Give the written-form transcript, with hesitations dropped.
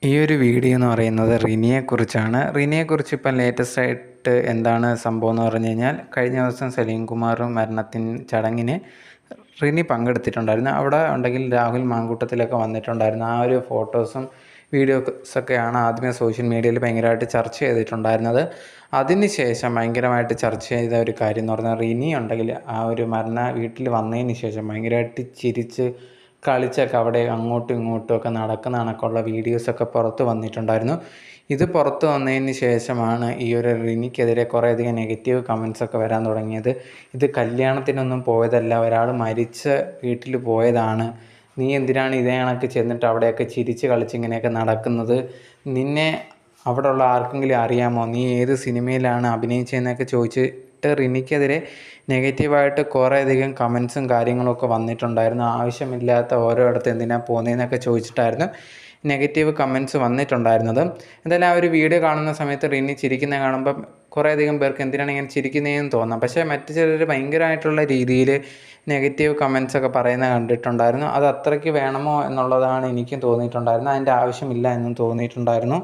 ഈ ഒരു വീഡിയോ എന്ന് പറയുന്നത് റിനിയെക്കുറിച്ചാണ്. റിനിയെക്കുറിച്ച് ഇപ്പം ലേറ്റസ്റ്റ് ആയിട്ട് എന്താണ് സംഭവം എന്ന് പറഞ്ഞു കഴിഞ്ഞാൽ, കഴിഞ്ഞ ദിവസം സലീം കുമാർ ചടങ്ങിന് റിനി പങ്കെടുത്തിട്ടുണ്ടായിരുന്നു. അവിടെ ഉണ്ടെങ്കിൽ രാഹുൽ മാങ്കൂട്ടത്തിലൊക്കെ വന്നിട്ടുണ്ടായിരുന്നു. ആ ഒരു ഫോട്ടോസും വീഡിയോസൊക്കെയാണ് ആദ്യമേ സോഷ്യൽ മീഡിയയിൽ ഭയങ്കരമായിട്ട് ചർച്ച ചെയ്തിട്ടുണ്ടായിരുന്നത്. അതിന് ശേഷം ഭയങ്കരമായിട്ട് ചർച്ച ചെയ്ത ഒരു കാര്യം എന്ന് പറഞ്ഞാൽ, റിനി ഉണ്ടെങ്കിൽ ആ ഒരു വീട്ടിൽ വന്നതിന് ശേഷം ഭയങ്കരമായിട്ട് ചിരിച്ച് കളിച്ചൊക്കെ അവിടെ അങ്ങോട്ടും ഇങ്ങോട്ടും ഒക്കെ നടക്കുന്ന കണക്കുള്ള വീഡിയോസൊക്കെ പുറത്ത് വന്നിട്ടുണ്ടായിരുന്നു. ഇത് പുറത്ത് വന്നതിന് ശേഷമാണ് ഈ ഒരു റിനിക്കെതിരെ കുറേയധികം നെഗറ്റീവ് കമൻസൊക്കെ വരാൻ തുടങ്ങിയത്. ഇത് കല്യാണത്തിനൊന്നും പോയതല്ല, ഒരാൾ മരിച്ച വീട്ടിൽ പോയതാണ്, നീ എന്തിനാണ് ഇതേ കണക്ക് ചെന്നിട്ട് അവിടെയൊക്കെ ചിരിച്ച് കളിച്ചിങ്ങനെയൊക്കെ നടക്കുന്നത്, നിന്നെ അവിടെ ഉള്ള ആർക്കെങ്കിലും അറിയാമോ, നീ ഏത് സിനിമയിലാണ് അഭിനയിച്ചതെന്നൊക്കെ ചോദിച്ചിട്ട് റിനിക്കെതിരെ നെഗറ്റീവായിട്ട് കുറേയധികം കമൻസും കാര്യങ്ങളൊക്കെ വന്നിട്ടുണ്ടായിരുന്നു. ആവശ്യമില്ലാത്ത ഓരോയിടത്ത് എന്തിനാണ് പോകുന്നതെന്നൊക്കെ ചോദിച്ചിട്ടായിരുന്നു നെഗറ്റീവ് കമൻസ് വന്നിട്ടുണ്ടായിരുന്നത്. എന്തായാലും ആ ഒരു വീഡിയോ കാണുന്ന സമയത്ത് റിനി ചിരിക്കുന്നത് കാണുമ്പം കുറേയധികം പേർക്ക് എന്തിനാണ് ഇങ്ങനെ ചിരിക്കുന്നതെന്ന് തോന്നാം. പക്ഷേ മറ്റു ചിലർ ഭയങ്കരമായിട്ടുള്ള രീതിയിൽ നെഗറ്റീവ് കമൻസൊക്കെ പറയുന്നത് കണ്ടിട്ടുണ്ടായിരുന്നു. അത് അത്രയ്ക്ക് വേണമോ എന്നുള്ളതാണ് എനിക്കും തോന്നിയിട്ടുണ്ടായിരുന്നത്. അതിൻ്റെ ആവശ്യമില്ല എന്നും തോന്നിയിട്ടുണ്ടായിരുന്നു.